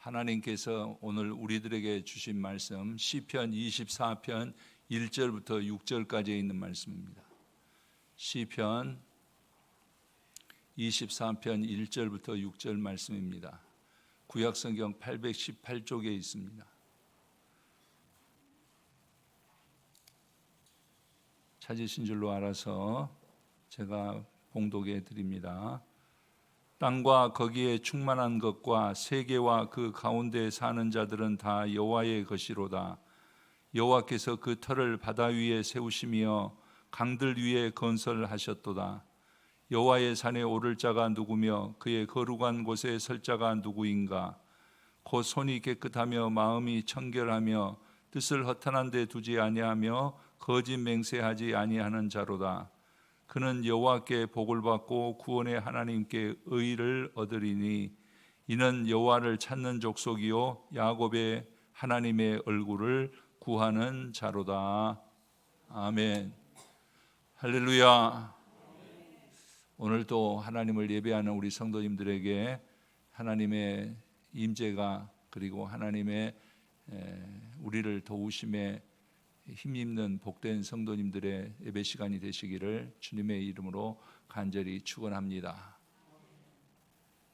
하나님께서 오늘 우리들에게 주신 말씀 시편 24편 1절부터 6절까지 있는 말씀입니다. 시편 24편 1절부터 6절 말씀입니다. 구약성경 818쪽에 있습니다. 찾으신 줄로 알아서 제가 봉독해 드립니다. 땅과 거기에 충만한 것과 세계와 그 가운데 사는 자들은 다 여호와의 것이로다. 여호와께서 그 터를 바다 위에 세우시며 강들 위에 건설하셨도다. 여호와의 산에 오를 자가 누구며 그의 거룩한 곳에 설 자가 누구인가? 곧 손이 깨끗하며 마음이 청결하며 뜻을 허탄한 데 두지 아니하며 거짓 맹세하지 아니하는 자로다. 그는 여호와께 복을 받고 구원의 하나님께 의를 얻으리니 이는 여호와를 찾는 족속이요 야곱의 하나님의 얼굴을 구하는 자로다. 아멘. 할렐루야. 오늘도 하나님을 예배하는 우리 성도님들에게 하나님의 임재가 그리고 하나님의 우리를 도우심에 힘입는 복된 성도님들의 예배 시간이 되시기를 주님의 이름으로 간절히 축원합니다.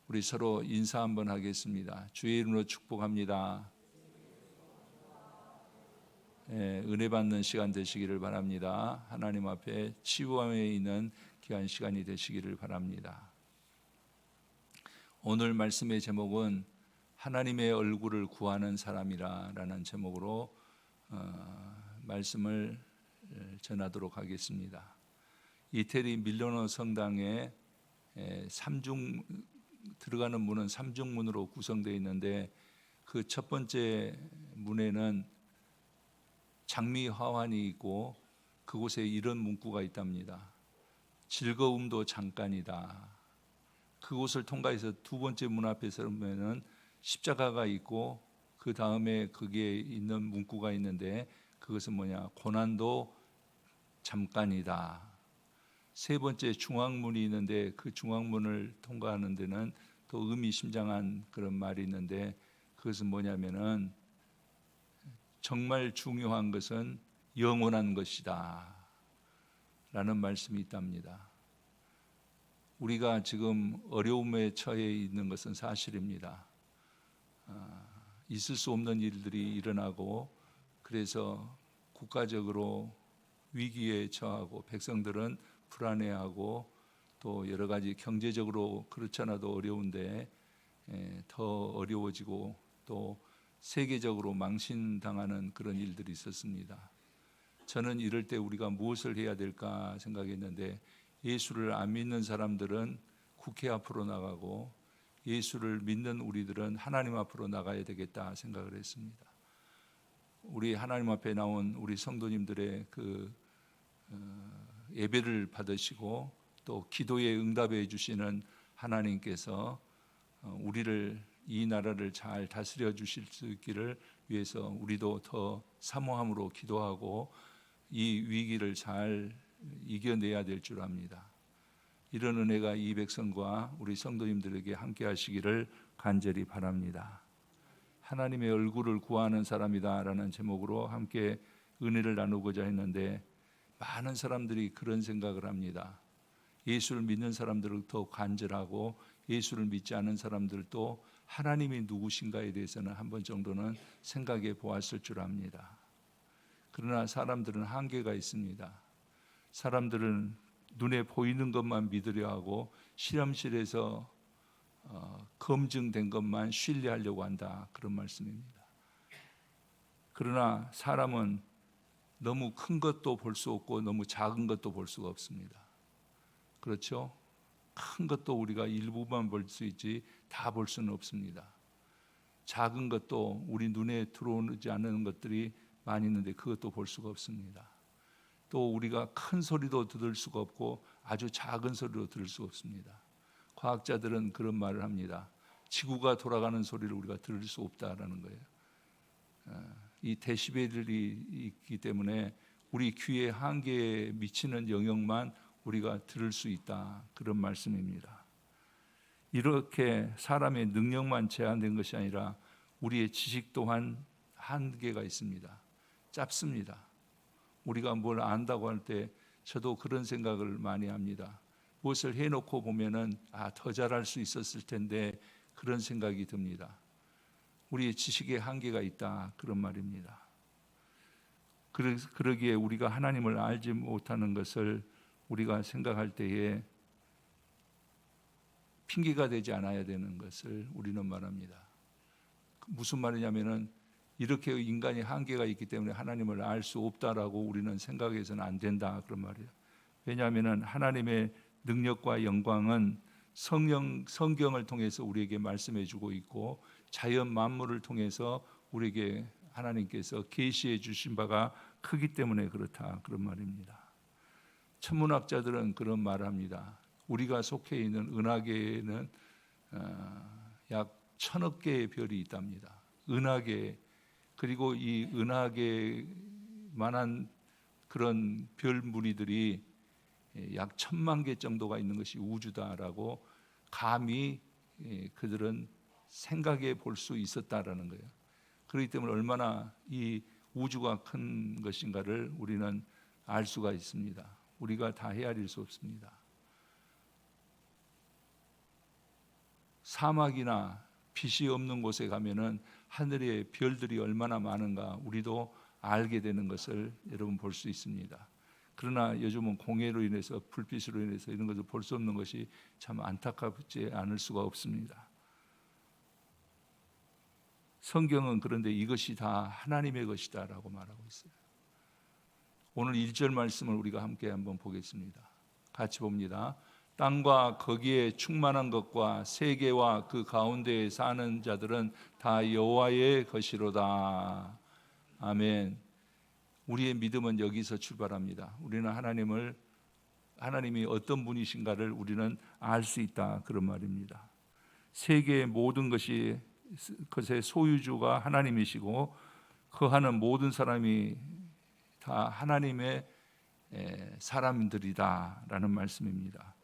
우리 서로 인사 한번 하겠습니다. 주의 이름으로 축복합니다. 은혜 받는 시간 되시기를 바랍니다. 하나님 앞에 치유함에 있는 귀한 시간이 되시기를 바랍니다. 오늘 말씀의 제목은 하나님의 얼굴을 구하는 사람이라는 제목으로 말씀을 전하도록 하겠습니다. 이태리 밀라노 성당에 들어가는 문은 삼중문으로 구성되어 있는데 그 첫 번째 문에는 장미 화환이 있고 그곳에 이런 문구가 있답니다. 즐거움도 잠깐이다. 그곳을 통과해서 두 번째 문 앞에 서면은 십자가가 있고 그 다음에 거기에 있는 문구가 있는데 그것은 뭐냐? 고난도 잠깐이다. 세 번째 중앙문이 있는데 그 중앙문을 통과하는 데는 또 의미심장한 그런 말이 있는데 그것은 뭐냐면은 정말 중요한 것은 영원한 것이다 라는 말씀이 있답니다. 우리가 지금 어려움에 처해 있는 것은 사실입니다. 있을 수 없는 일들이 일어나고 그래서 국가적으로 위기에 처하고 백성들은 불안해하고 또 여러 가지 경제적으로 그렇지 않아도 어려운데 더 어려워지고 또 세계적으로 망신당하는 그런 일들이 있었습니다. 저는 이럴 때 우리가 무엇을 해야 될까 생각했는데 예수를 안 믿는 사람들은 국회 앞으로 나가고 예수를 믿는 우리들은 하나님 앞으로 나가야 되겠다 생각을 했습니다. 우리 하나님 앞에 나온 우리 성도님들의 그 예배를 받으시고 또 기도에 응답해 주시는 하나님께서 우리를 이 나라를 잘 다스려 주실 수 있기를 위해서 우리도 더 사모함으로 기도하고 이 위기를 잘 이겨내야 될 줄 압니다. 이런 은혜가 이 백성과 우리 성도님들에게 함께 하시기를 간절히 바랍니다. 하나님의 얼굴을 구하는 사람이다라는 제목으로 함께 은혜를 나누고자 했는데 많은 사람들이 그런 생각을 합니다. 예수를 믿는 사람들은 더 간절하고 예수를 믿지 않은 사람들도 하나님이 누구신가에 대해서는 한 번 정도는 생각해 보았을 줄 압니다. 그러나 사람들은 한계가 있습니다. 사람들은 눈에 보이는 것만 믿으려 하고 실험실에서 검증된 것만 신뢰하려고 한다. 그런 말씀입니다. 그러나 사람은 너무 큰 것도 볼 수 없고 너무 작은 것도 볼 수가 없습니다. 그렇죠? 큰 것도 우리가 일부만 볼 수 있지 다 볼 수는 없습니다. 작은 것도 우리 눈에 들어오지 않는 것들이 많이 있는데 그것도 볼 수가 없습니다. 또 우리가 큰 소리도 들을 수가 없고 아주 작은 소리도 들을 수가 없습니다. 과학자들은 그런 말을 합니다. 지구가 돌아가는 소리를 우리가 들을 수 없다라는 거예요. 이 데시벨이 있기 때문에 우리 귀의 한계에 미치는 영역만 우리가 들을 수 있다. 그런 말씀입니다. 이렇게 사람의 능력만 제한된 것이 아니라 우리의 지식 또한 한계가 있습니다. 짧습니다. 우리가 뭘 안다고 할 때 저도 그런 생각을 많이 합니다. 무엇을 해놓고 보면은 더 잘할 수 있었을 텐데 그런 생각이 듭니다. 우리의 지식에 한계가 있다 그런 말입니다. 그러기에 우리가 하나님을 알지 못하는 것을 우리가 생각할 때에 핑계가 되지 않아야 되는 것을 우리는 말합니다. 무슨 말이냐면은 이렇게 인간이 한계가 있기 때문에 하나님을 알 수 없다라고 우리는 생각해서는 안 된다 그런 말이에요. 왜냐하면은 하나님의 능력과 영광은 성경을 통해서 우리에게 말씀해 주고 있고 자연 만물을 통해서 우리에게 하나님께서 계시해 주신 바가 크기 때문에 그렇다 그런 말입니다. 천문학자들은 그런 말을 합니다. 우리가 속해 있는 은하계에는 약 1000억 개의 별이 있답니다. 은하계. 그리고 이 은하계만한 그런 별 무리들이 약 1000만 개 정도가 있는 것이 우주다라고 감히 그들은 생각해 볼 수 있었다라는 거예요. 그렇기 때문에 얼마나 이 우주가 큰 것인가를 우리는 알 수가 있습니다. 우리가 다 헤아릴 수 없습니다. 사막이나 빛이 없는 곳에 가면은 하늘에 별들이 얼마나 많은가 우리도 알게 되는 것을 여러분 볼 수 있습니다. 그러나 요즘은 공해로 인해서 불빛으로 인해서 이런 것을 볼 수 없는 것이 참 안타깝지 않을 수가 없습니다. 성경은 그런데 이것이 다 하나님의 것이다라고 말하고 있어요. 오늘 1절 말씀을 우리가 함께 한번 보겠습니다. 같이 봅니다. 땅과 거기에 충만한 것과 세계와 그 가운데에 사는 자들은 다 여호와의 것이로다. 아멘. 우리의 믿음은 여기서 출발합니다. 우리는 하나님이 어떤 분이신가를 우리는 알 수 있다 그런 말입니다. 세계의 모든 것의 소유주가 하나님이시고 거하는 모든 사람이 다 하나님의 사람들이다라는 말씀입니다.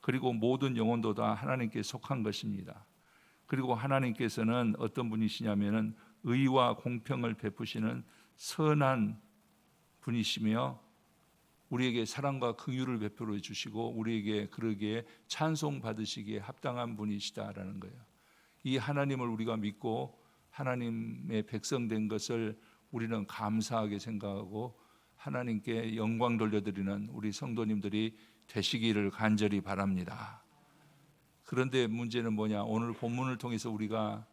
그리고 모든 영혼도 다 하나님께 속한 것입니다. 그리고 하나님께서는 어떤 분이시냐면은 의와 공평을 베푸시는 선한 분이시며 우리에게 사랑과 긍휼을 베풀어 주시고 우리에게 그러기에 찬송 받으시기에 합당한 분이시다라는 거예요. 이 하나님을 우리가 믿고 하나님의 백성된 것을 우리는 감사하게 생각하고 하나님께 영광 돌려드리는 우리 성도님들이 되시기를 간절히 바랍니다. 그런데 문제는 뭐냐? 오늘 본문을 통해서 우리가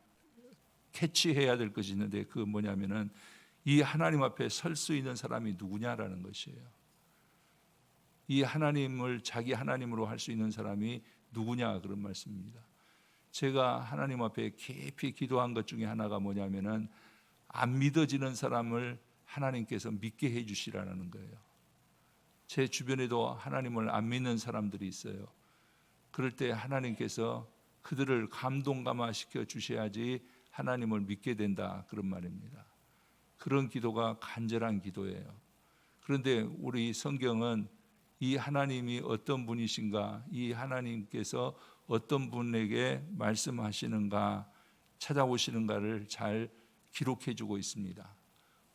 캐치해야 될 것이 있는데 그 뭐냐면은 이 하나님 앞에 설 수 있는 사람이 누구냐라는 것이에요. 이 하나님을 자기 하나님으로 할 수 있는 사람이 누구냐 그런 말씀입니다. 제가 하나님 앞에 깊이 기도한 것 중에 하나가 뭐냐면은 안 믿어지는 사람을 하나님께서 믿게 해 주시라는 거예요. 제 주변에도 하나님을 안 믿는 사람들이 있어요. 그럴 때 하나님께서 그들을 감동감화시켜 주셔야지 하나님을 믿게 된다 그런 말입니다. 그런 기도가 간절한 기도예요. 그런데 우리 성경은 이 하나님이 어떤 분이신가, 이 하나님께서 어떤 분에게 말씀하시는가, 찾아오시는가를 잘 기록해 주고 있습니다.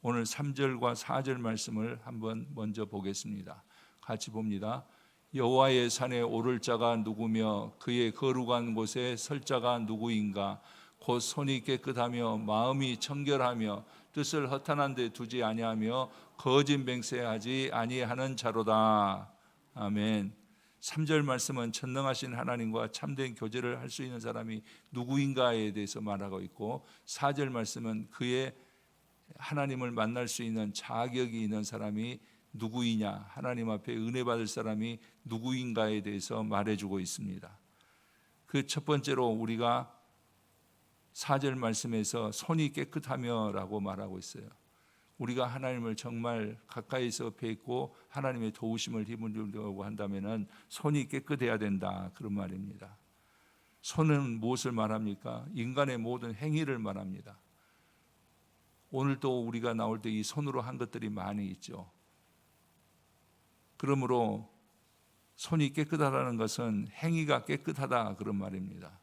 오늘 3절과 4절 말씀을 한번 먼저 보겠습니다. 같이 봅니다. 여호와의 산에 오를 자가 누구며 그의 거룩한 곳에 설 자가 누구인가? 곧 손이 깨끗하며 마음이 청결하며 뜻을 허탄한 데 두지 아니하며 거짓 맹세하지 아니하는 자로다. 아멘. 3절 말씀은 전능하신 하나님과 참된 교제를 할 수 있는 사람이 누구인가에 대해서 말하고 있고 4절 말씀은 그의 하나님을 만날 수 있는 자격이 있는 사람이 누구이냐, 하나님 앞에 은혜 받을 사람이 누구인가에 대해서 말해주고 있습니다. 그 첫 번째로 우리가 4절 말씀에서 손이 깨끗하며 라고 말하고 있어요. 우리가 하나님을 정말 가까이서 뵙고 하나님의 도우심을 힘으려고 한다면 손이 깨끗해야 된다 그런 말입니다. 손은 무엇을 말합니까? 인간의 모든 행위를 말합니다. 오늘도 우리가 나올 때 이 손으로 한 것들이 많이 있죠. 그러므로 손이 깨끗하다는 것은 행위가 깨끗하다 그런 말입니다.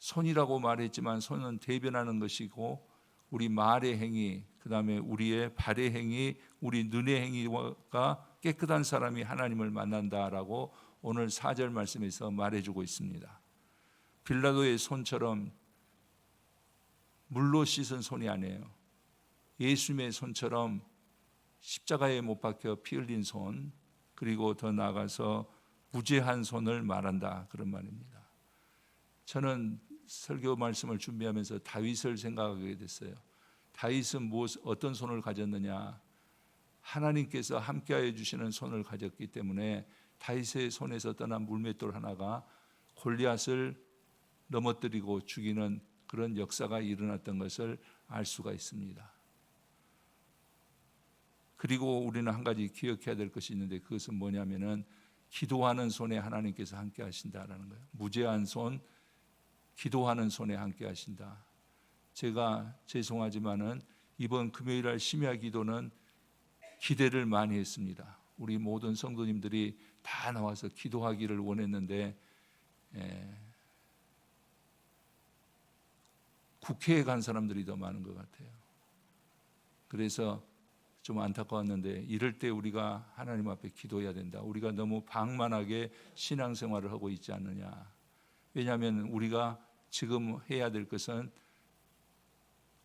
손이라고 말했지만 손은 대변하는 것이고 우리 말의 행위, 그 다음에 우리의 발의 행위, 우리 눈의 행위가 깨끗한 사람이 하나님을 만난다라고 오늘 4절 말씀에서 말해주고 있습니다. 빌라도의 손처럼 물로 씻은 손이 아니에요. 예수님의 손처럼 십자가에 못 박혀 피 흘린 손, 그리고 더 나아가서 무죄한 손을 말한다, 그런 말입니다. 저는 설교 말씀을 준비하면서 다윗을 생각하게 됐어요. 다윗은 어떤 손을 가졌느냐? 하나님께서 함께하여 주시는 손을 가졌기 때문에 다윗의 손에서 떠난 물맷돌 하나가 골리앗을 넘어뜨리고 죽이는 그런 역사가 일어났던 것을 알 수가 있습니다. 그리고 우리는 한 가지 기억해야 될 것이 있는데, 그것은 뭐냐면은 기도하는 손에 하나님께서 함께 하신다라는 거예요. 무죄한 손, 기도하는 손에 함께 하신다. 제가 죄송하지만은 이번 금요일날 심야 기도는 기대를 많이 했습니다. 우리 모든 성도님들이 다 나와서 기도하기를 원했는데 국회에 간 사람들이 더 많은 것 같아요. 그래서 좀 안타까웠는데, 이럴 때 우리가 하나님 앞에 기도해야 된다. 우리가 너무 방만하게 신앙생활을 하고 있지 않느냐. 왜냐하면 우리가 지금 해야 될 것은,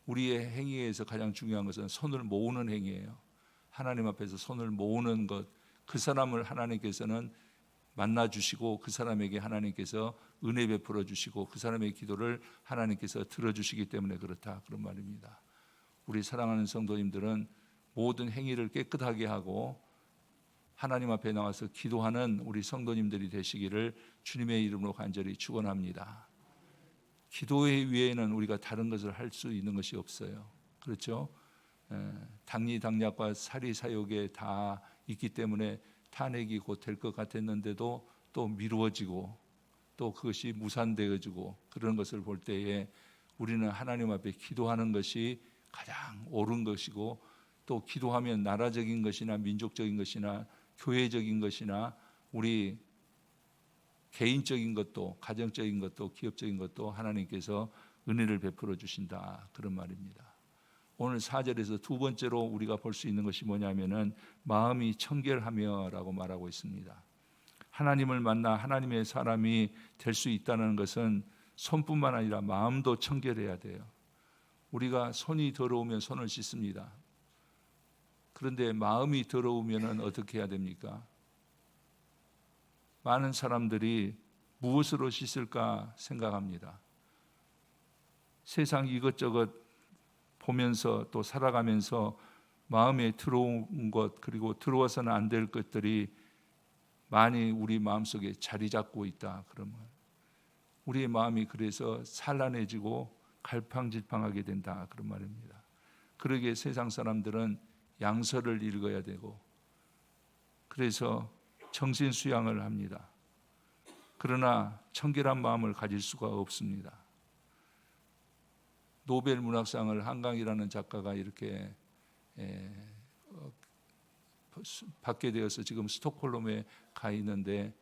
우리의 행위에서 가장 중요한 것은 손을 모으는 행위예요. 하나님 앞에서 손을 모으는 것, 그 사람을 하나님께서는 만나주시고 그 사람에게 하나님께서 은혜 베풀어 주시고 그 사람의 기도를 하나님께서 들어주시기 때문에 그렇다, 그런 말입니다. 우리 사랑하는 성도님들은 모든 행위를 깨끗하게 하고 하나님 앞에 나와서 기도하는 우리 성도님들이 되시기를 주님의 이름으로 간절히 축원합니다. 기도의 위에는 우리가 다른 것을 할 수 있는 것이 없어요. 그렇죠? 당리당략과 사리사욕에 다 있기 때문에 탄핵이 곧 될 것 같았는데도 또 미루어지고 또 그것이 무산되어지고, 그런 것을 볼 때에 우리는 하나님 앞에 기도하는 것이 가장 옳은 것이고, 또 기도하면 나라적인 것이나 민족적인 것이나 교회적인 것이나 우리 개인적인 것도 가정적인 것도 기업적인 것도 하나님께서 은혜를 베풀어 주신다, 그런 말입니다. 오늘 4절에서 두 번째로 우리가 볼 수 있는 것이 뭐냐면은 마음이 청결하며라고 말하고 있습니다. 하나님을 만나 하나님의 사람이 될 수 있다는 것은 손뿐만 아니라 마음도 청결해야 돼요. 우리가 손이 더러우면 손을 씻습니다. 그런데 마음이 더러우면 어떻게 해야 됩니까? 많은 사람들이 무엇으로 씻을까 생각합니다. 세상 이것저것 보면서 또 살아가면서 마음에 들어온 것, 그리고 들어와서는 안 될 것들이 많이 우리 마음속에 자리 잡고 있다, 그러면 우리의 마음이 그래서 산란해지고 갈팡질팡하게 된다, 그런 말입니다. 그러기에 세상 사람들은 양서를 읽어야 되고, 그래서 정신 수양을 합니다. 그러나 청결한 마음을 가질 수가 없습니다. 노벨 문학상을 한강이라는 작가가 이렇게 받게 되어서 지금 스톡홀름에 가 있는데,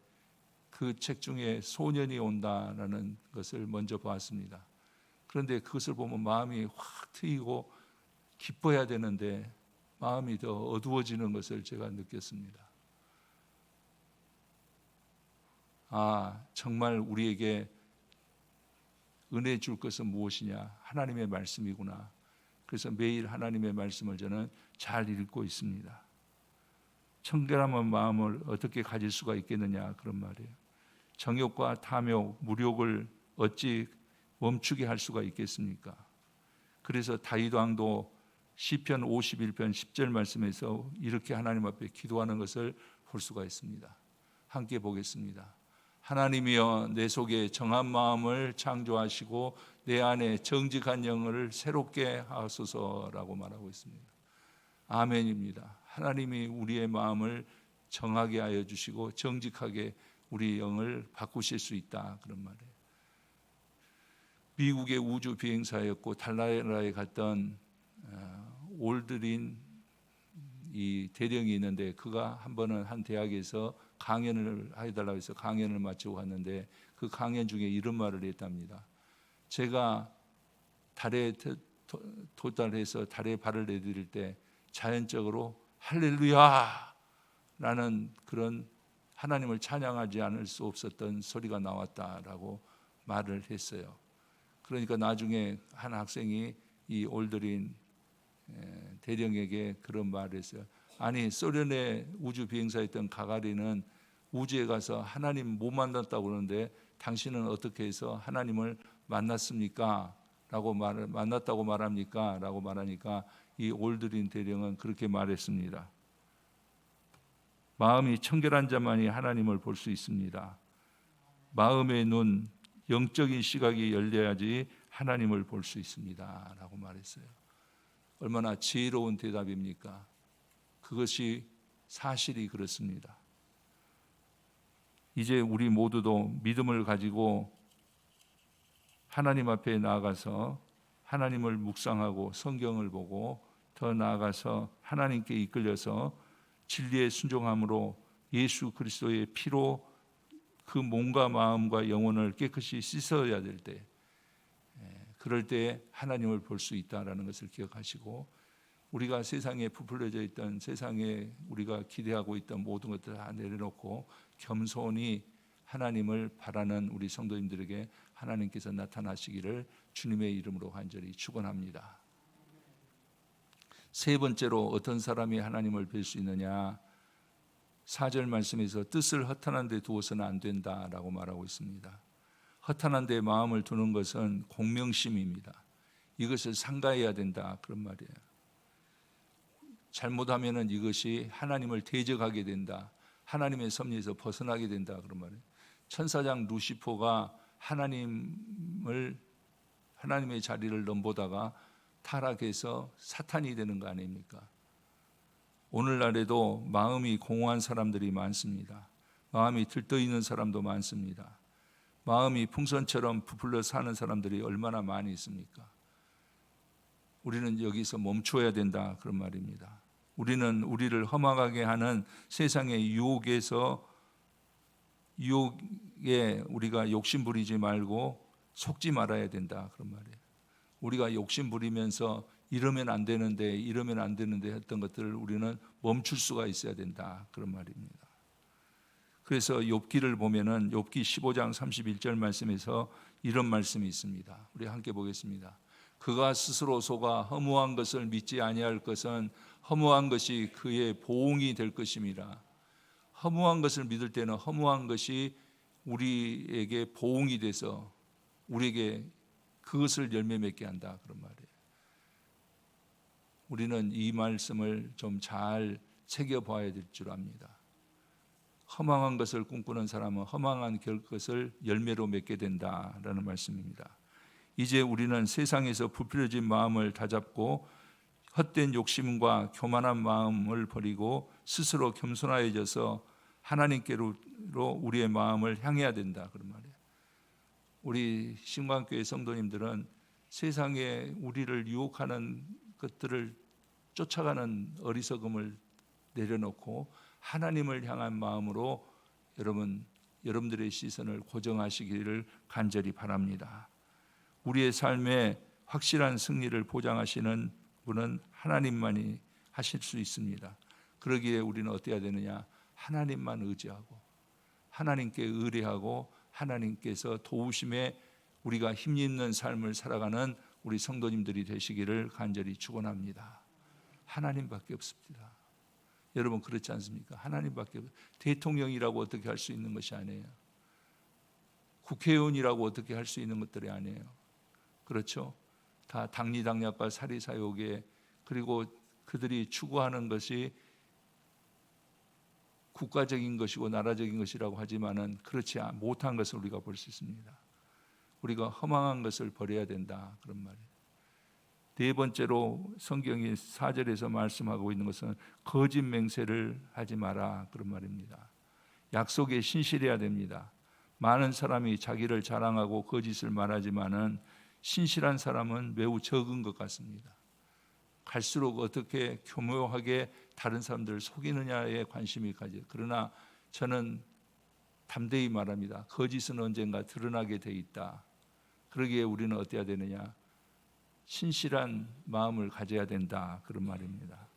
그 책 중에 소년이 온다라는 것을 먼저 보았습니다. 그런데 그것을 보면 마음이 확 트이고 기뻐야 되는데 마음이 더 어두워지는 것을 제가 느꼈습니다. 정말 우리에게 은혜 줄 것은 무엇이냐? 하나님의 말씀이구나. 그래서 매일 하나님의 말씀을 저는 잘 읽고 있습니다. 청결한 마음을 어떻게 가질 수가 있겠느냐, 그런 말이에요. 정욕과 탐욕, 무욕을 어찌 멈추게 할 수가 있겠습니까? 그래서 다윗 왕도 시편 51편 10절 말씀에서 이렇게 하나님 앞에 기도하는 것을 볼 수가 있습니다. 함께 보겠습니다. 하나님이여, 내 속에 정한 마음을 창조하시고 내 안에 정직한 영을 새롭게 하소서라고 말하고 있습니다. 아멘입니다. 하나님이 우리의 마음을 정하게 하여 주시고 정직하게 우리 영을 바꾸실 수 있다, 그런 말이에요. 미국의 우주 비행사였고 달나라에 갔던 올드린 이 대령이 있는데, 그가 한 번은 한 대학에서 강연을 해달라고 해서 강연을 마치고 갔는데, 그 강연 중에 이런 말을 했답니다. 제가 달에 도달해서 달에 발을 내디딜 때 자연적으로 할렐루야 라는 그런 하나님을 찬양하지 않을 수 없었던 소리가 나왔다라고 말을 했어요. 그러니까 나중에 한 학생이 이 올드린 대령에게 그런 말을 했어요. 아니, 소련의 우주 비행사였던 가가린은 우주에 가서 하나님 못 만났다고 그러는데 당신은 어떻게 해서 하나님을 만났습니까? 라고 만났다고 말합니까? 라고 말하니까 이 올드린 대령은 그렇게 말했습니다. 마음이 청결한 자만이 하나님을 볼 수 있습니다. 마음의 눈, 영적인 시각이 열려야지 하나님을 볼 수 있습니다. 라고 말했어요. 얼마나 지혜로운 대답입니까? 그것이 사실이 그렇습니다. 이제 우리 모두도 믿음을 가지고 하나님 앞에 나아가서 하나님을 묵상하고 성경을 보고 더 나아가서 하나님께 이끌려서 진리에 순종함으로 예수 그리스도의 피로 그 몸과 마음과 영혼을 깨끗이 씻어야 될 때, 그럴 때 하나님을 볼 수 있다라는 것을 기억하시고, 우리가 세상에 부풀려져 있던, 세상에 우리가 기대하고 있던 모든 것들을 다 내려놓고 겸손히 하나님을 바라는 우리 성도님들에게 하나님께서 나타나시기를 주님의 이름으로 간절히 축원합니다. 세 번째로 어떤 사람이 하나님을 뵐 수 있느냐? 4절 말씀에서 뜻을 허탄한 데 두어서는 안 된다라고 말하고 있습니다. 허탄한 데 마음을 두는 것은 공명심입니다. 이것을 삼가해야 된다, 그런 말이에요. 잘못하면은 이것이 하나님을 대적하게 된다, 하나님의 섭리에서 벗어나게 된다, 그런 말이에요. 천사장 루시퍼가 하나님의 자리를 넘보다가 타락해서 사탄이 되는 거 아닙니까? 오늘날에도 마음이 공허한 사람들이 많습니다. 마음이 들떠 있는 사람도 많습니다. 마음이 풍선처럼 부풀려 사는 사람들이 얼마나 많이 있습니까? 우리는 여기서 멈춰야 된다, 그런 말입니다. 우리는 우리를 허망하게 하는 세상의 유혹에 우리가 욕심 부리지 말고 속지 말아야 된다, 그런 말이에요. 우리가 욕심 부리면서 이러면 안 되는데 했던 것들을 우리는 멈출 수가 있어야 된다, 그런 말입니다. 그래서 욥기를 보면은 욥기 15장 31절 말씀에서 이런 말씀이 있습니다. 우리 함께 보겠습니다. 그가 스스로 속아 허무한 것을 믿지 아니할 것은 허무한 것이 그의 보응이 될 것임이라. 허무한 것을 믿을 때는 허무한 것이 우리에게 보응이 돼서 우리에게 그것을 열매 맺게 한다, 그런 말이에요. 우리는 이 말씀을 좀 잘 새겨봐야 될 줄 압니다. 허망한 것을 꿈꾸는 사람은 허망한 것을 열매로 맺게 된다라는 말씀입니다. 이제 우리는 세상에서 부풀려진 마음을 다잡고 헛된 욕심과 교만한 마음을 버리고 스스로 겸손해져서 하나님께로 우리의 마음을 향해야 된다, 그런 말이에요. 우리 신광교회 성도님들은 세상에 우리를 유혹하는 것들을 쫓아가는 어리석음을 내려놓고 하나님을 향한 마음으로 여러분들의 시선을 고정하시기를 간절히 바랍니다. 우리의 삶에 확실한 승리를 보장하시는 분은 하나님만이 하실 수 있습니다. 그러기에 우리는 어떻게 해야 되느냐? 하나님만 의지하고 하나님께 의뢰하고 하나님께서 도우심에 우리가 힘있는 삶을 살아가는 우리 성도님들이 되시기를 간절히 축원합니다. 하나님밖에 없습니다. 여러분 그렇지 않습니까? 하나님밖에 없어요. 대통령이라고 어떻게 할 수 있는 것이 아니에요. 국회의원이라고 어떻게 할 수 있는 것들이 아니에요. 그렇죠? 다 당리당략과 사리사욕에, 그리고 그들이 추구하는 것이 국가적인 것이고 나라적인 것이라고 하지만은 그렇지 못한 것을 우리가 볼 수 있습니다. 우리가 허망한 것을 버려야 된다, 그런 말이에요. 네 번째로 성경이 4절에서 말씀하고 있는 것은 거짓 맹세를 하지 마라, 그런 말입니다. 약속에 신실해야 됩니다. 많은 사람이 자기를 자랑하고 거짓을 말하지만은 신실한 사람은 매우 적은 것 같습니다. 갈수록 어떻게 교묘하게 다른 사람들을 속이느냐에 관심이 가죠. 그러나 저는 담대히 말합니다. 거짓은 언젠가 드러나게 돼 있다. 그러기에 우리는 어때야 되느냐? 신실한 마음을 가져야 된다, 그런 말입니다.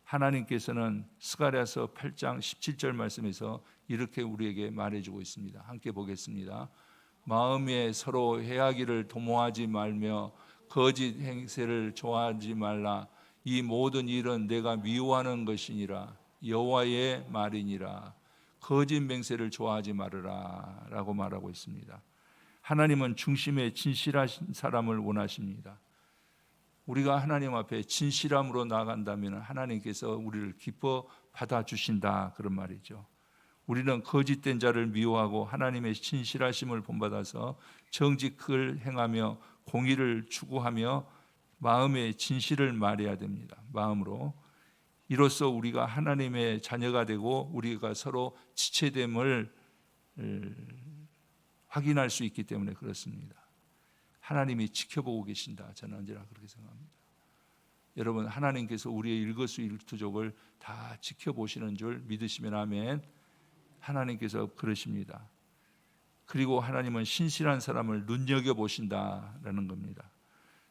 하나님께서는 스가랴서 8장 17절 말씀에서 이렇게 우리에게 말해주고 있습니다. 함께 보겠습니다. 마음에 서로 해하기를 도모하지 말며 거짓 행세를 좋아하지 말라. 이 모든 일은 내가 미워하는 것이니라. 여호와의 말이니라. 거짓 맹세를 좋아하지 말으라 라고 말하고 있습니다. 하나님은 중심에 진실하신 사람을 원하십니다. 우리가 하나님 앞에 진실함으로 나아간다면 하나님께서 우리를 기뻐 받아주신다, 그런 말이죠. 우리는 거짓된 자를 미워하고 하나님의 진실하심을 본받아서 정직을 행하며 공의를 추구하며 마음의 진실을 말해야 됩니다. 마음으로. 이로써 우리가 하나님의 자녀가 되고 우리가 서로 지체됨을 확인할 수 있기 때문에 그렇습니다. 하나님이 지켜보고 계신다, 저는 언제나 그렇게 생각합니다. 여러분, 하나님께서 우리의 일거수일투족을 다 지켜보시는 줄 믿으시면 아멘. 하나님께서 그러십니다. 그리고 하나님은 신실한 사람을 눈여겨보신다라는 겁니다.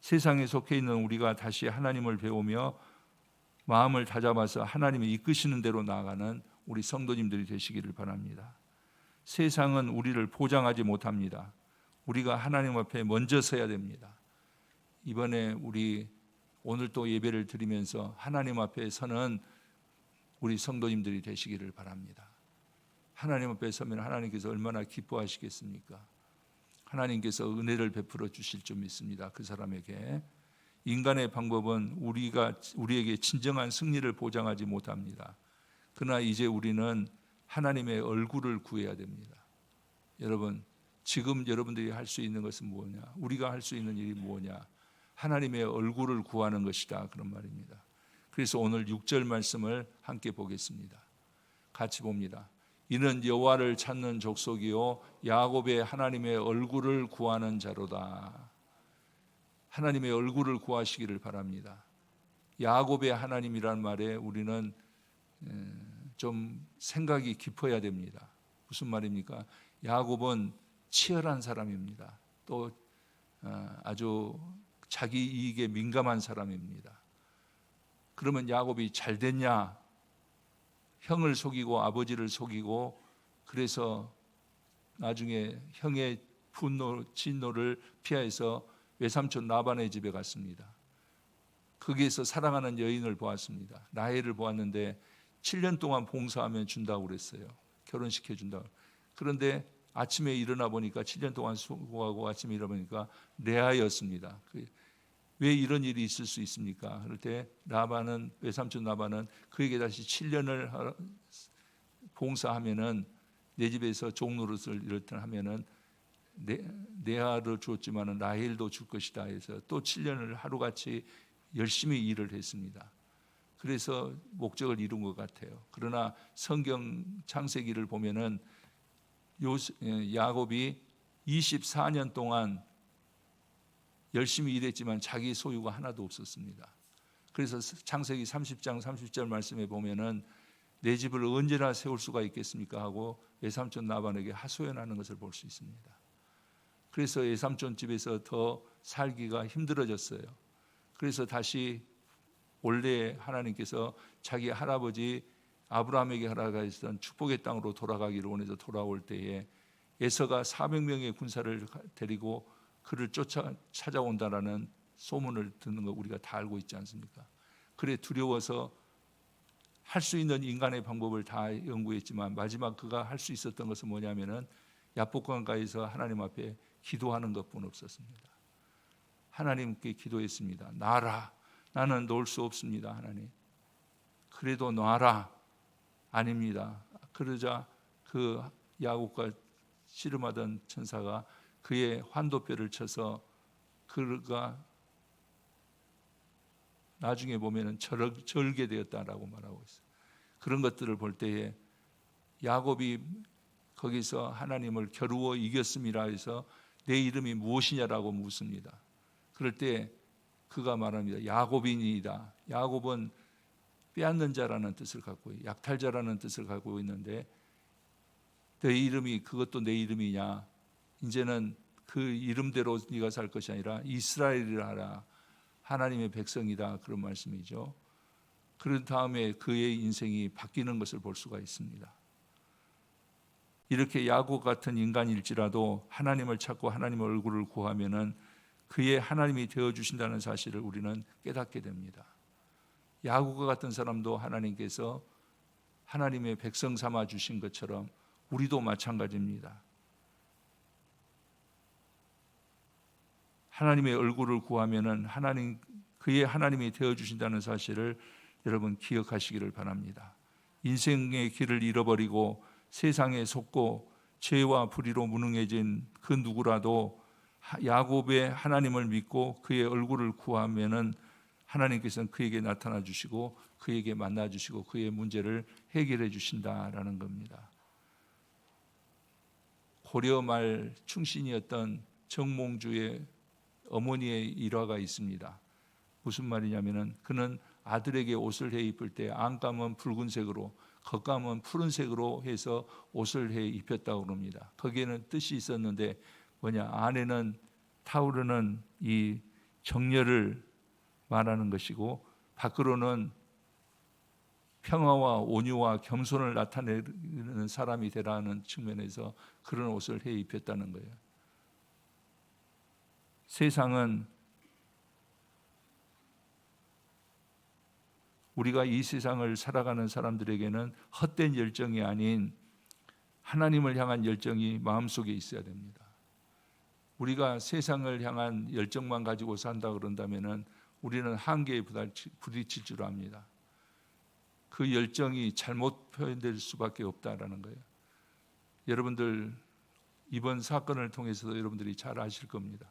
세상에 속해 있는 우리가 다시 하나님을 배우며 마음을 다잡아서 하나님이 이끄시는 대로 나아가는 우리 성도님들이 되시기를 바랍니다. 세상은 우리를 보장하지 못합니다. 우리가 하나님 앞에 먼저 서야 됩니다. 이번에 우리 오늘 또 예배를 드리면서 하나님 앞에 서는 우리 성도님들이 되시기를 바랍니다. 하나님 앞에 서면 하나님께서 얼마나 기뻐하시겠습니까? 하나님께서 은혜를 베풀어 주실 줄 믿습니다. 그 사람에게. 인간의 방법은 우리에게 진정한 승리를 보장하지 못합니다. 그러나 이제 우리는 하나님의 얼굴을 구해야 됩니다. 여러분, 지금 여러분들이 할 수 있는 것은 뭐냐? 우리가 할 수 있는 일이 뭐냐? 하나님의 얼굴을 구하는 것이다, 그런 말입니다. 그래서 오늘 6절 말씀을 함께 보겠습니다. 같이 봅니다. 이는 여호와를 찾는 족속이요 야곱의 하나님의 얼굴을 구하는 자로다. 하나님의 얼굴을 구하시기를 바랍니다. 야곱의 하나님이란 말에 우리는 좀 생각이 깊어야 됩니다. 무슨 말입니까? 야곱은 치열한 사람입니다. 또 아주 자기 이익에 민감한 사람입니다. 그러면 야곱이 잘 됐냐? 형을 속이고 아버지를 속이고 그래서 나중에 형의 진노를 피해서 외삼촌 라반의 집에 갔습니다. 거기에서 사랑하는 여인을 보았습니다. 라헬을 보았는데 7년 동안 봉사하면 준다고 그랬어요. 결혼시켜 준다고. 그런데 아침에 일어나 보니까 7년 동안 수고하고 아침에 일어나 보니까 레아였습니다. 왜 이런 일이 있을 수 있습니까? 그럴 때 외삼촌 라반은 그에게 다시 7년을 봉사하면은 내 집에서 종노릇을 이렇든 하면은 레아를 주었지만은 라헬도 줄 것이다 해서 또 7년을 하루같이 열심히 일을 했습니다. 그래서 목적을 이룬 것 같아요. 그러나 성경 창세기를 보면은 야곱이 24년 동안 열심히 일했지만 자기 소유가 하나도 없었습니다. 그래서 창세기 30장 30절 말씀에 보면은 내 집을 언제나 세울 수가 있겠습니까 하고 외삼촌 라반에게 하소연하는 것을 볼 수 있습니다. 그래서 외삼촌 집에서 더 살기가 힘들어졌어요. 그래서 다시 원래 하나님께서 자기 할아버지 아브라함에게 허락하셨던 축복의 땅으로 돌아가기를 원해서 돌아올 때에 에서가 400명의 군사를 데리고 그를 찾아온다라는 소문을 듣는 거 우리가 다 알고 있지 않습니까? 그래 두려워서 할 수 있는 인간의 방법을 다 연구했지만 마지막 그가 할 수 있었던 것은 뭐냐면은 야복강가에서 하나님 앞에 기도하는 것뿐 없었습니다. 하나님께 기도했습니다. 놔라. 나는 놓을 수 없습니다. 하나님. 그래도 놔라. 아닙니다. 그러자 그 야곱과 씨름하던 천사가 그의 환도뼈를 쳐서 그가 나중에 보면은 절게 되었다라고 말하고 있어요. 그런 것들을 볼 때에 야곱이 거기서 하나님을 겨루어 이겼음이라 해서 내 이름이 무엇이냐라고 묻습니다. 그럴 때 그가 말합니다. 야곱이니이다. 야곱은 빼앗는 자라는 뜻을 갖고 약탈자라는 뜻을 갖고 있는데 내 이름이 그것도 내 이름이냐? 이제는 그 이름대로 네가 살 것이 아니라 이스라엘이라 하라. 하나님의 백성이다. 그런 말씀이죠. 그런 다음에 그의 인생이 바뀌는 것을 볼 수가 있습니다. 이렇게 야곱 같은 인간일지라도 하나님을 찾고 하나님의 얼굴을 구하면은 그의 하나님이 되어주신다는 사실을 우리는 깨닫게 됩니다. 야곱과 같은 사람도 하나님께서 하나님의 백성 삼아 주신 것처럼 우리도 마찬가지입니다. 하나님의 얼굴을 구하면은 그의 하나님이 되어주신다는 사실을 여러분 기억하시기를 바랍니다. 인생의 길을 잃어버리고 세상에 속고 죄와 불의로 무능해진 그 누구라도 야곱의 하나님을 믿고 그의 얼굴을 구하면은 하나님께서는 그에게 나타나 주시고 그에게 만나 주시고 그의 문제를 해결해 주신다라는 겁니다. 고려 말 충신이었던 정몽주의 어머니의 일화가 있습니다. 무슨 말이냐면은 그는 아들에게 옷을 해 입을 때 안감은 붉은색으로 겉감은 푸른색으로 해서 옷을 해 입혔다고 합니다. 거기에는 뜻이 있었는데 뭐냐, 안에는 타오르는 이 정열을 말하는 것이고 밖으로는 평화와 온유와 겸손을 나타내는 사람이 되라는 측면에서 그런 옷을 해 입혔다는 거예요. 세상은 우리가 이 세상을 살아가는 사람들에게는 헛된 열정이 아닌 하나님을 향한 열정이 마음속에 있어야 됩니다. 우리가 세상을 향한 열정만 가지고 산다 그런다면은 우리는 한계에 부딪힐 줄 압니다. 그 열정이 잘못 표현될 수밖에 없다라는 거예요. 여러분들 이번 사건을 통해서도 여러분들이 잘 아실 겁니다.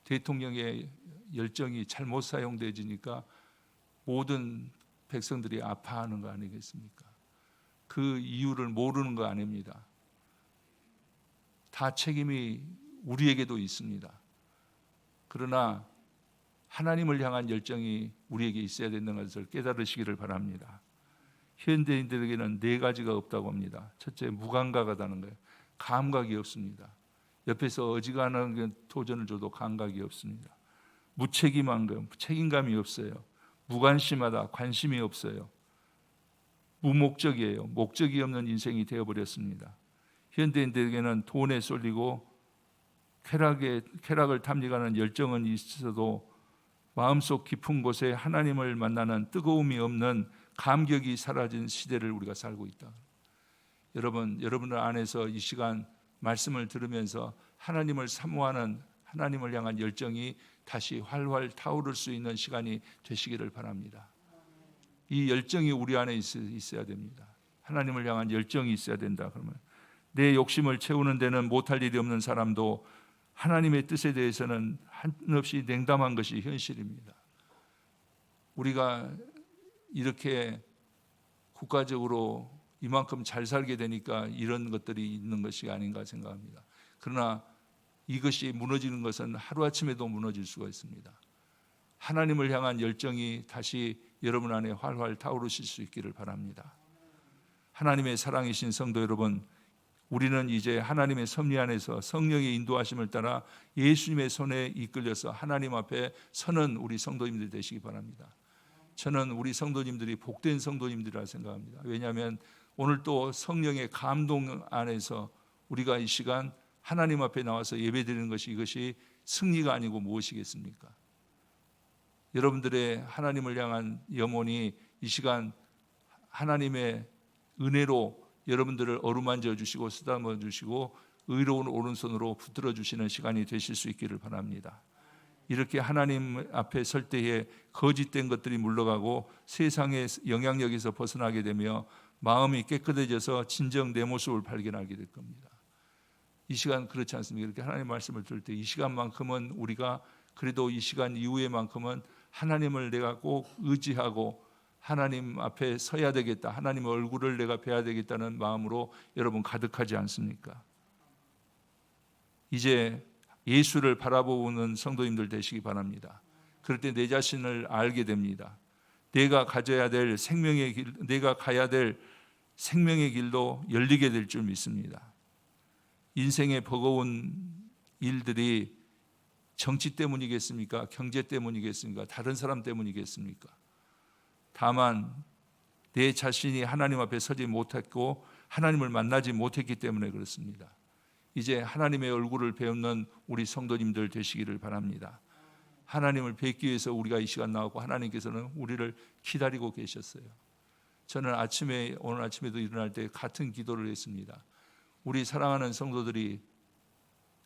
대통령의 열정이 잘못 사용되지니까 모든 백성들이 아파하는 거 아니겠습니까? 그 이유를 모르는 거 아닙니다. 다 책임이 우리에게도 있습니다. 그러나 하나님을 향한 열정이 우리에게 있어야 된다는 것을 깨달으시기를 바랍니다. 현대인들에게는 4가지가 없다고 합니다. 첫째, 무감각하다는 거예요. 감각이 없습니다. 옆에서 어지간한 도전을 줘도 감각이 없습니다. 무책임한 거, 책임감이 없어요. 무관심하다, 관심이 없어요. 무목적이에요. 목적이 없는 인생이 되어버렸습니다. 현대인들에게는 돈에 쏠리고 쾌락을 탐닉하는 열정은 있어도 마음속 깊은 곳에 하나님을 만나는 뜨거움이 없는 감격이 사라진 시대를 우리가 살고 있다. 여러분들 안에서 이 시간 말씀을 들으면서 하나님을 사모하는 하나님을 향한 열정이 다시 활활 타오를 수 있는 시간이 되시기를 바랍니다. 이 열정이 우리 안에 있어야 됩니다. 하나님을 향한 열정이 있어야 된다. 그러면 내 욕심을 채우는 데는 못할 일이 없는 사람도 하나님의 뜻에 대해서는 한없이 냉담한 것이 현실입니다. 우리가 이렇게 국가적으로 이만큼 잘 살게 되니까 이런 것들이 있는 것이 아닌가 생각합니다. 그러나 이것이 무너지는 것은 하루아침에도 무너질 수가 있습니다. 하나님을 향한 열정이 다시 여러분 안에 활활 타오르실 수 있기를 바랍니다. 하나님의 사랑이신 성도 여러분, 우리는 이제 하나님의 섭리 안에서 성령의 인도하심을 따라 예수님의 손에 이끌려서 하나님 앞에 서는 우리 성도님들 되시기 바랍니다. 저는 우리 성도님들이 복된 성도님들이라 생각합니다. 왜냐하면 오늘 또 성령의 감동 안에서 우리가 이 시간 하나님 앞에 나와서 예배드리는 것이 이것이 승리가 아니고 무엇이겠습니까? 여러분들의 하나님을 향한 염원이 이 시간 하나님의 은혜로 여러분들을 어루만져 주시고 쓰다듬어 주시고 의로운 오른손으로 붙들어 주시는 시간이 되실 수 있기를 바랍니다. 이렇게 하나님 앞에 설 때에 거짓된 것들이 물러가고 세상의 영향력에서 벗어나게 되며 마음이 깨끗해져서 진정 내 모습을 발견하게 될 겁니다. 이 시간 그렇지 않습니까? 이렇게 하나님 말씀을 들을 때 이 시간만큼은 우리가 그래도 이 시간 이후에만큼은 하나님을 내가 꼭 의지하고 하나님 앞에 서야 되겠다, 하나님의 얼굴을 내가 뵈야 되겠다는 마음으로 여러분 가득하지 않습니까? 이제 예수를 바라보는 성도님들 되시기 바랍니다. 그럴 때 내 자신을 알게 됩니다. 내가 가져야 될 생명의 길, 내가 가야 될 생명의 길도 열리게 될 줄 믿습니다. 인생의 버거운 일들이 정치 때문이겠습니까? 경제 때문이겠습니까? 다른 사람 때문이겠습니까? 다만 내 자신이 하나님 앞에 서지 못했고 하나님을 만나지 못했기 때문에 그렇습니다. 이제 하나님의 얼굴을 배우는 우리 성도님들 되시기를 바랍니다. 하나님을 뵙기 위해서 우리가 이 시간 나왔고 하나님께서는 우리를 기다리고 계셨어요. 저는 오늘 아침에도 일어날 때 같은 기도를 했습니다. 우리 사랑하는 성도들이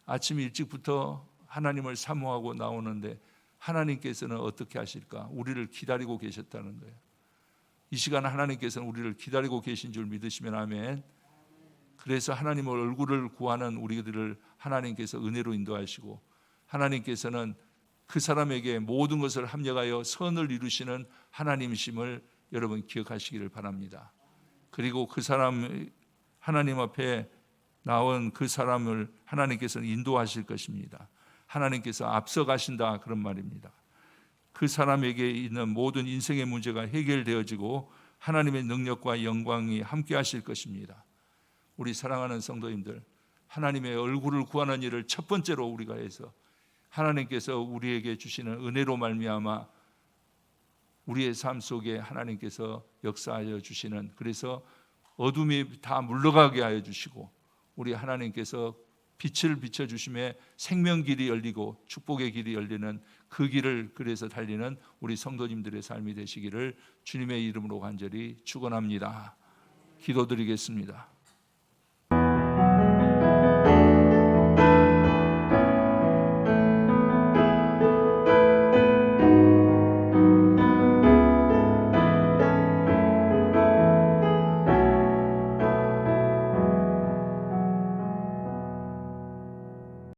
아침 일찍부터 하나님을 사모하고 나오는데 하나님께서는 어떻게 하실까? 우리를 기다리고 계셨다는 거예요. 이 시간 하나님께서는 우리를 기다리고 계신 줄 믿으시면 아멘. 그래서 하나님의 얼굴을 구하는 우리들을 하나님께서 은혜로 인도하시고 하나님께서는 그 사람에게 모든 것을 합력하여 선을 이루시는 하나님이심을 여러분 기억하시기를 바랍니다. 그리고 그 사람 하나님 앞에 나온 그 사람을 하나님께서는 인도하실 것입니다. 하나님께서 앞서가신다 그런 말입니다. 그 사람에게 있는 모든 인생의 문제가 해결되어지고 하나님의 능력과 영광이 함께 하실 것입니다. 우리 사랑하는 성도님들, 하나님의 얼굴을 구하는 일을 첫 번째로 우리가 해서 하나님께서 우리에게 주시는 은혜로 말미암아 우리의 삶 속에 하나님께서 역사하여 주시는, 그래서 어둠이 다 물러가게 하여 주시고 우리 하나님께서 빛을 비춰주심에 생명 길이 열리고 축복의 길이 열리는 그 길을 그래서 달리는 우리 성도님들의 삶이 되시기를 주님의 이름으로 간절히 축원합니다. 기도드리겠습니다.